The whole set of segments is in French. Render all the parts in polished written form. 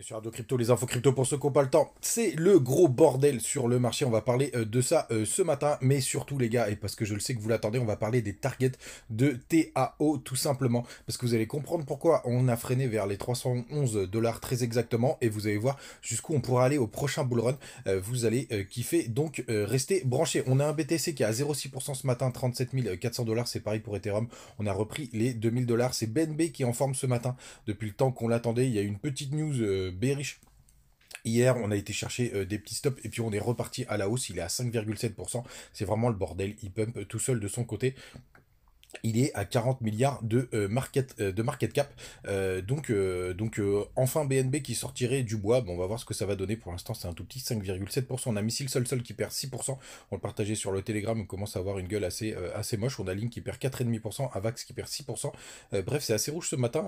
Bien sûr, de crypto, les infos crypto pour ceux qui n'ont pas le temps. C'est le gros bordel sur le marché. On va parler de ça ce matin. Mais surtout, les gars, et parce que je le sais que vous l'attendez, on va parler des targets de TAO tout simplement. Parce que vous allez comprendre pourquoi on a freiné vers les 311 dollars très exactement. Et vous allez voir jusqu'où on pourra aller au prochain bull run. Vous allez kiffer. Donc, restez branchés. On a un BTC qui est à 0,6% ce matin, 37 400 dollars. C'est pareil pour Ethereum. On a repris les 2000 dollars. C'est BNB qui est en forme ce matin. Depuis le temps qu'on l'attendait, il y a une petite news bearish. Hier, on a été chercher des petits stops et puis on est reparti à la hausse. Il est à 5,7%. C'est vraiment le bordel. Il pump tout seul de son côté. Il est à 40 milliards de market cap. Enfin BNB qui sortirait du bois. Bon, on va voir ce que ça va donner. Pour l'instant, c'est un tout petit 5,7%. On a Missile Sol qui perd 6%. On le partageait sur le Telegram. On commence à avoir une gueule assez moche. On a Link qui perd 4,5%. Avax qui perd 6%. Bref, c'est assez rouge ce matin.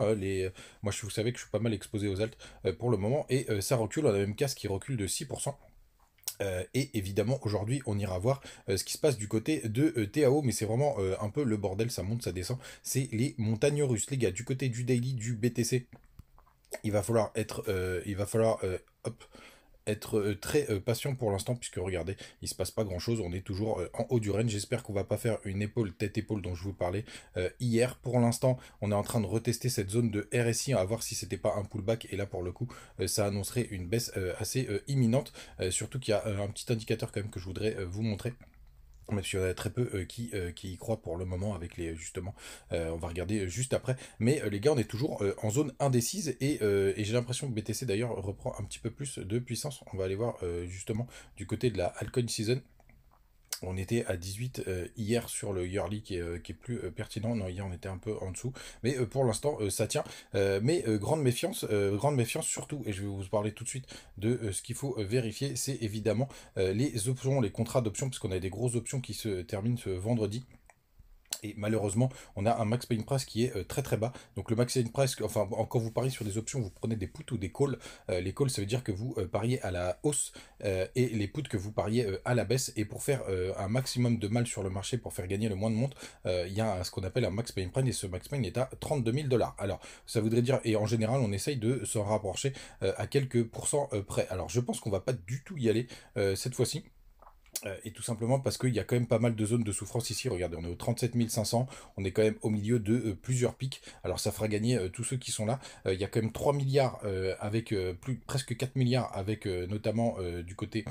Moi, vous savez que je suis pas mal exposé aux alts pour le moment. Et ça recule. On a même CAS qui recule de 6%. Et évidemment, aujourd'hui, on ira voir ce qui se passe du côté de TAO, mais c'est vraiment un peu le bordel, ça monte, ça descend. C'est les montagnes russes, les gars, du côté du daily, du BTC. Hop, être très patient pour l'instant, puisque regardez, il se passe pas grand chose, on est toujours en haut du range. J'espère qu'on va pas faire une épaule, tête-épaule dont je vous parlais hier. Pour l'instant, on est en train de retester cette zone de RSI à voir si c'était pas un pullback, et là pour le coup, ça annoncerait une baisse assez imminente, surtout qu'il y a un petit indicateur quand même que je voudrais vous montrer. Même s'il y en a très peu qui y croient pour le moment avec les justement, on va regarder juste après. Mais les gars, on est toujours en zone indécise et j'ai l'impression que BTC d'ailleurs reprend un petit peu plus de puissance. On va aller voir justement du côté de la altcoin season. On était à 18 hier sur le yearly qui est plus pertinent. Non, hier on était un peu en dessous. Mais pour l'instant, ça tient. Mais grande méfiance surtout, et je vais vous parler tout de suite de ce qu'il faut vérifier, c'est évidemment les options, les contrats d'options, parce qu'on a des grosses options qui se terminent ce vendredi. Et malheureusement, on a un max paying price qui est très très bas. Donc le max paying price, enfin quand vous pariez sur des options, vous prenez des puts ou des calls. Les calls, ça veut dire que vous pariez à la hausse et les puts que vous pariez à la baisse. Et pour faire un maximum de mal sur le marché, pour faire gagner le moins de monde, il y a ce qu'on appelle un max paying price et ce max paying est à 32 000 dollars. Alors ça voudrait dire, et en général, on essaye de se rapprocher à quelques pourcents près. Alors je pense qu'on va pas du tout y aller cette fois-ci. Et tout simplement parce qu'il y a quand même pas mal de zones de souffrance ici. Regardez, on est au 37 500, on est quand même au milieu de plusieurs pics. Alors ça fera gagner tous ceux qui sont là. Il y a quand même 3 milliards avec presque 4 milliards avec notamment du côté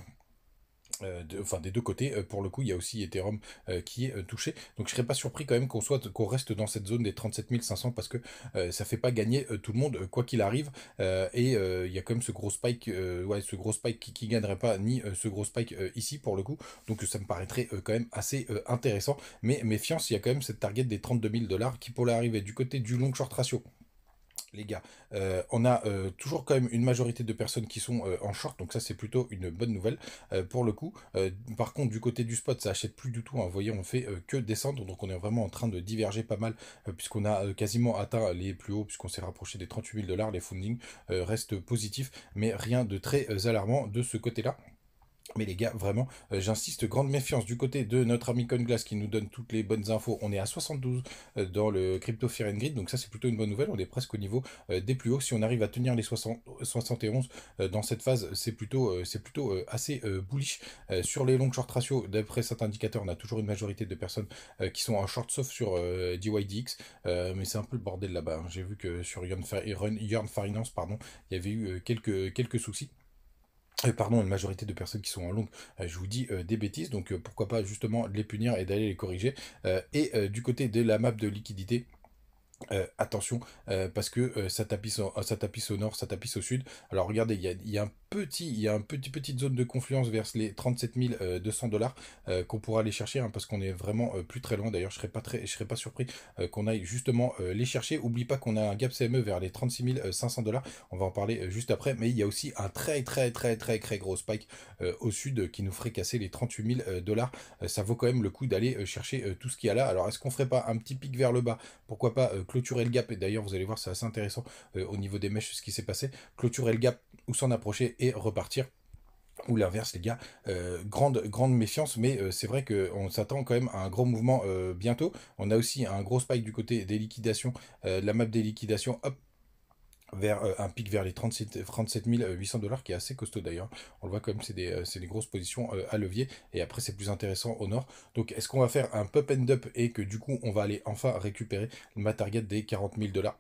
enfin des deux côtés. Pour le coup, il y a aussi Ethereum qui est touché. Donc je serais pas surpris quand même qu'on reste dans cette zone des 37 500 parce que ça fait pas gagner tout le monde quoi qu'il arrive. Il y a quand même ce gros spike, ouais, ce gros spike qui gagnerait pas ni ce gros spike ici pour le coup. Donc ça me paraîtrait quand même assez intéressant. Mais méfiance, il y a quand même cette target des 32 000 dollars qui pourrait arriver du côté du long short ratio. Les gars, on a toujours quand même une majorité de personnes qui sont en short, donc ça c'est plutôt une bonne nouvelle pour le coup. Par contre, du côté du spot, ça achète plus du tout, hein. Vous voyez, on fait que descendre, donc on est vraiment en train de diverger pas mal, puisqu'on a quasiment atteint les plus hauts, puisqu'on s'est rapproché des 38 000 dollars. Les fundings restent positifs, mais rien de très alarmant de ce côté-là. Mais les gars, vraiment, j'insiste, grande méfiance du côté de notre ami CoinGlass qui nous donne toutes les bonnes infos. On est à 72 dans le Crypto Fear and Greed, donc ça c'est plutôt une bonne nouvelle. On est presque au niveau des plus hauts. Si on arrive à tenir les 60, 71 dans cette phase, c'est plutôt assez bullish. Sur les longs short ratios, d'après cet indicateur, on a toujours une majorité de personnes qui sont en short, sauf sur DYDX. Mais c'est un peu le bordel là-bas, hein. J'ai vu que sur Yearn Finance, pardon, il y avait eu quelques soucis. Pardon, une majorité de personnes qui sont en longue, je vous dis des bêtises, donc pourquoi pas justement les punir et d'aller les corriger. Du côté de la map de liquidité, attention, parce que ça tapisse au nord, ça tapisse au sud. Alors regardez, il y a un petite zone de confluence vers les 37 200 dollars qu'on pourra aller chercher, hein, parce qu'on est vraiment plus très loin. D'ailleurs, je serais pas surpris qu'on aille justement les chercher. Oublie pas qu'on a un gap CME vers les 36 500 dollars. On va en parler juste après. Mais il y a aussi un très très très très très gros spike au sud qui nous ferait casser les 38 000 dollars. Ça vaut quand même le coup d'aller chercher tout ce qu'il y a là. Alors, est-ce qu'on ferait pas un petit pic vers le bas? Pourquoi pas clôturer le gap, et d'ailleurs vous allez voir c'est assez intéressant au niveau des mèches ce qui s'est passé, clôturer le gap ou s'en approcher et repartir, ou l'inverse les gars. Grande méfiance, mais c'est vrai qu'on s'attend quand même à un gros mouvement bientôt. On a aussi un gros spike du côté des liquidations, la map des liquidations, hop, vers un pic vers les 37 800 dollars qui est assez costaud d'ailleurs. On le voit quand même, c'est des grosses positions à levier. Et après, c'est plus intéressant au nord. Donc, est-ce qu'on va faire un pump and up et que du coup, on va aller enfin récupérer ma target des 40 000 dollars?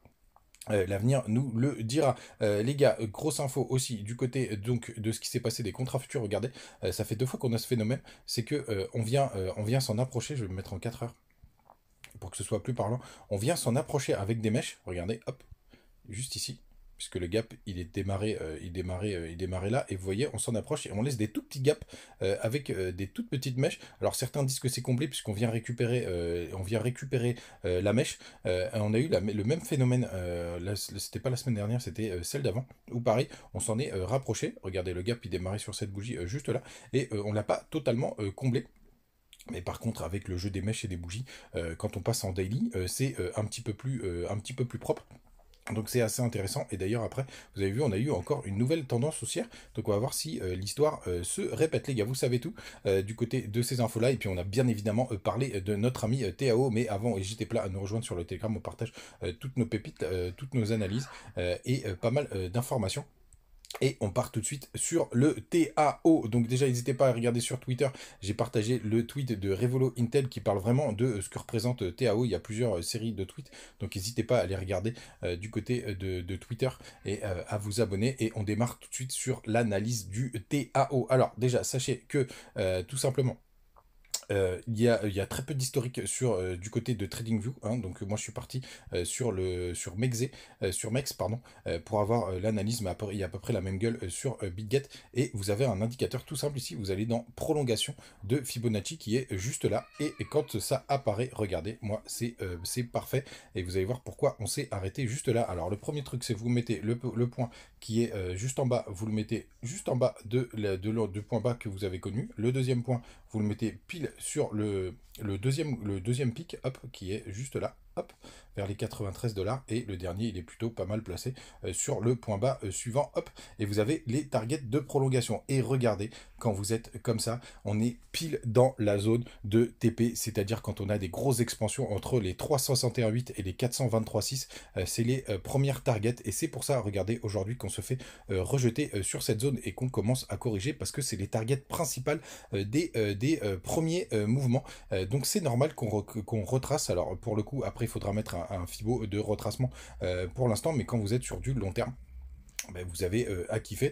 L'avenir nous le dira. Les gars, grosse info aussi du côté donc de ce qui s'est passé des contrats futurs. Regardez, ça fait 2 fois qu'on a ce phénomène. C'est que on vient s'en approcher. Je vais me mettre en 4 heures pour que ce soit plus parlant. On vient s'en approcher avec des mèches. Regardez, hop, juste ici, puisque le gap il est démarré, il démarrait là, et vous voyez, on s'en approche et on laisse des tout petits gaps avec des toutes petites mèches. Alors certains disent que c'est comblé puisqu'on vient récupérer la mèche. On a eu le même phénomène, c'était pas la semaine dernière, c'était celle d'avant, où pareil, on s'en est rapproché. Regardez, le gap il démarrait sur cette bougie juste là, et on l'a pas totalement comblé. Mais par contre, avec le jeu des mèches et des bougies, quand on passe en daily, c'est un petit peu plus propre. Donc c'est assez intéressant. Et d'ailleurs, après, vous avez vu, on a eu encore une nouvelle tendance haussière. Donc on va voir si l'histoire se répète, les gars. Vous savez tout du côté de ces infos-là. Et puis on a bien évidemment parlé de notre ami TAO. Mais avant, n'hésitez pas à nous rejoindre sur le Telegram. On partage toutes nos pépites, toutes nos analyses et pas mal d'informations. Et on part tout de suite sur le TAO. Donc déjà, n'hésitez pas à regarder sur Twitter. J'ai partagé le tweet de Revolo Intel qui parle vraiment de ce que représente TAO. Il y a plusieurs séries de tweets. Donc n'hésitez pas à les regarder du côté de Twitter et à vous abonner. Et on démarre tout de suite sur l'analyse du TAO. Alors déjà, sachez que tout simplement, il y a très peu d'historique du côté de TradingView, hein. Donc moi je suis parti sur Mex pardon, pour avoir l'analyse, mais il y a à peu près la même gueule sur BitGet. Et vous avez un indicateur tout simple ici, vous allez dans prolongation de Fibonacci qui est juste là, et quand ça apparaît, regardez, moi c'est parfait, et vous allez voir pourquoi on s'est arrêté juste là. Alors le premier truc, c'est vous mettez le point qui est juste en bas, vous le mettez juste en bas du point bas que vous avez connu. Le deuxième point, vous le mettez pile sur le deuxième pic, hop, qui est juste là, hop, vers les 93 dollars. Et le dernier, il est plutôt pas mal placé sur le point bas suivant, hop. Et vous avez les targets de prolongation. Et regardez, quand vous êtes comme ça, on est pile dans la zone de TP, c'est-à-dire quand on a des grosses expansions entre les 361,8 et les 423,6, c'est les premières targets. Et c'est pour ça, regardez, aujourd'hui, qu'on se fait rejeter sur cette zone et qu'on commence à corriger parce que c'est les targets principales des premiers mouvements. Donc c'est normal qu'on retrace. Alors pour le coup, après il faudra mettre un Fibo de retracement pour l'instant, mais quand vous êtes sur du long terme, ben, vous avez à kiffer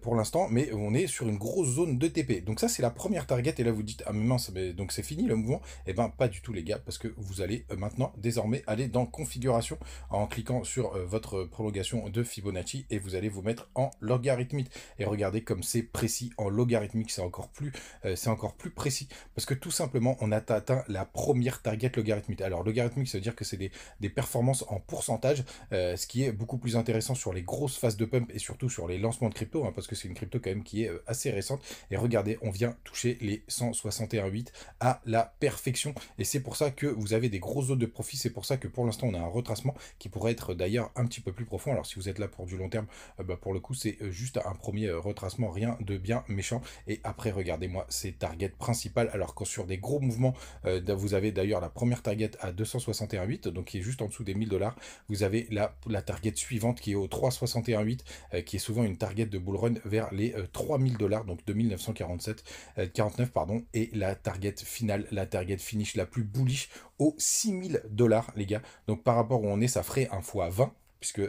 pour l'instant, mais on est sur une grosse zone de TP. Donc ça c'est la première target, et là vous dites ah mais mince, donc c'est fini le mouvement. Et ben pas du tout les gars, parce que vous allez maintenant désormais aller dans configuration en cliquant sur votre prolongation de Fibonacci, et vous allez vous mettre en logarithmique. Et regardez comme c'est précis en logarithmique, c'est encore plus précis, parce que tout simplement on a atteint la première target logarithmique. Alors logarithmique, ça veut dire que c'est des performances en pourcentage, ce qui est beaucoup plus intéressant sur les grosses phases de pump et surtout sur les lancements de crypto, hein, parce que c'est une crypto quand même qui est assez récente. Et regardez, on vient toucher les 161,8 à la perfection, et c'est pour ça que vous avez des grosses zones de profit. C'est pour ça que pour l'instant on a un retracement qui pourrait être d'ailleurs un petit peu plus profond. Alors si vous êtes là pour du long terme, bah, pour le coup c'est juste un premier retracement, rien de bien méchant. Et après regardez-moi ces targets principales. Alors quand sur des gros mouvements, vous avez d'ailleurs la première target à 261,8, donc qui est juste en dessous des 1000 dollars. Vous avez la target suivante qui est au 361,8, qui est souvent une target de bull run vers les 3000 dollars, donc 49 pardon, et la target finale, la target finish la plus bullish aux 6000 dollars les gars. Donc par rapport où on est, ça ferait un fois 20, puisque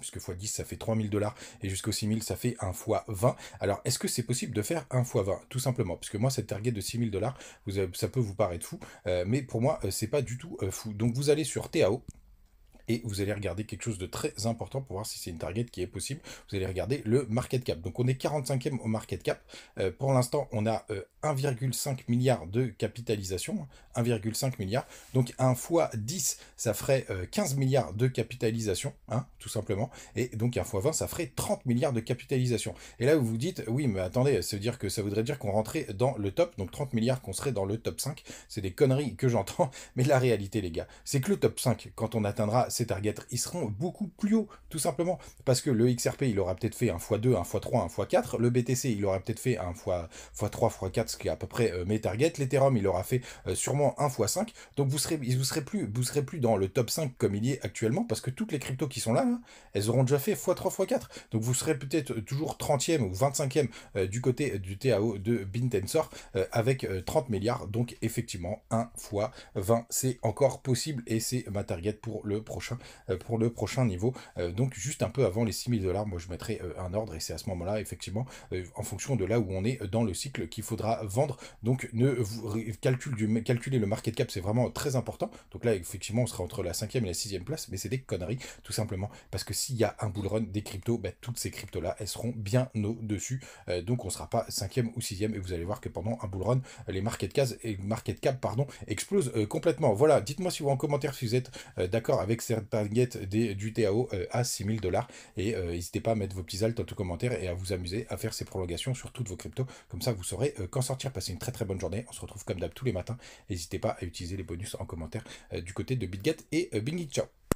x10 ça fait 3000 dollars, et jusqu'au 6000 ça fait un fois 20. Alors est-ce que c'est possible de faire un fois 20? Tout simplement, parce que moi cette target de 6000 dollars, ça peut vous paraître fou, mais pour moi c'est pas du tout fou. Donc vous allez sur TAO, et vous allez regarder quelque chose de très important pour voir si c'est une target qui est possible. Vous allez regarder le market cap. Donc on est 45e au market cap. Pour l'instant, on a 1,5 milliard de capitalisation. 1,5 milliard. Donc 1 fois 10, ça ferait 15 milliards de capitalisation, hein, tout simplement. Et donc 1 fois 20, ça ferait 30 milliards de capitalisation. Et là, vous vous dites, oui, mais attendez, ça voudrait dire qu'on rentrait dans le top. Donc 30 milliards, qu'on serait dans le top 5. C'est des conneries que j'entends. Mais la réalité, les gars, c'est que le top 5, quand on atteindra ces targets, ils seront beaucoup plus hauts, tout simplement. Parce que le XRP, il aura peut-être fait un x2, un x3, un x4. Le BTC, il aura peut-être fait un x3, x4, ce qui est à peu près mes targets. L'Ethereum, il aura fait sûrement un x5. Donc vous serez plus dans le top 5 comme il y est actuellement, parce que toutes les cryptos qui sont là, elles auront déjà fait x3, x4. Donc vous serez peut-être toujours 30e ou 25e du côté du TAO de Bintensor avec 30 milliards. Donc effectivement, 1 fois 20, c'est encore possible et c'est ma target pour le prochain niveau. Donc juste un peu avant les 6 000 $, moi je mettrai un ordre et c'est à ce moment-là, effectivement, en fonction de là où on est dans le cycle qu'il faudra vendre. Donc calculer le market cap, c'est vraiment très important. Donc là, effectivement, on sera entre la 5e et la 6e place, mais c'est des conneries, tout simplement, parce que s'il y a un bull run des cryptos, toutes ces cryptos-là, elles seront bien au-dessus. Donc on ne sera pas 5e ou 6e, et vous allez voir que pendant un bull run, les market cap explosent complètement. Voilà, dites-moi si vous en commentaire si vous êtes d'accord avec cette target du TAO à 6 000 $, et n'hésitez pas à mettre vos petits alts en tout commentaire et à vous amuser à faire ces prolongations sur toutes vos cryptos, comme ça vous saurez qu'en sortir. Passez une très très bonne journée, on se retrouve comme d'hab tous les matins, n'hésitez pas à utiliser les bonus en commentaire du côté de BitGet et Bingy. Ciao.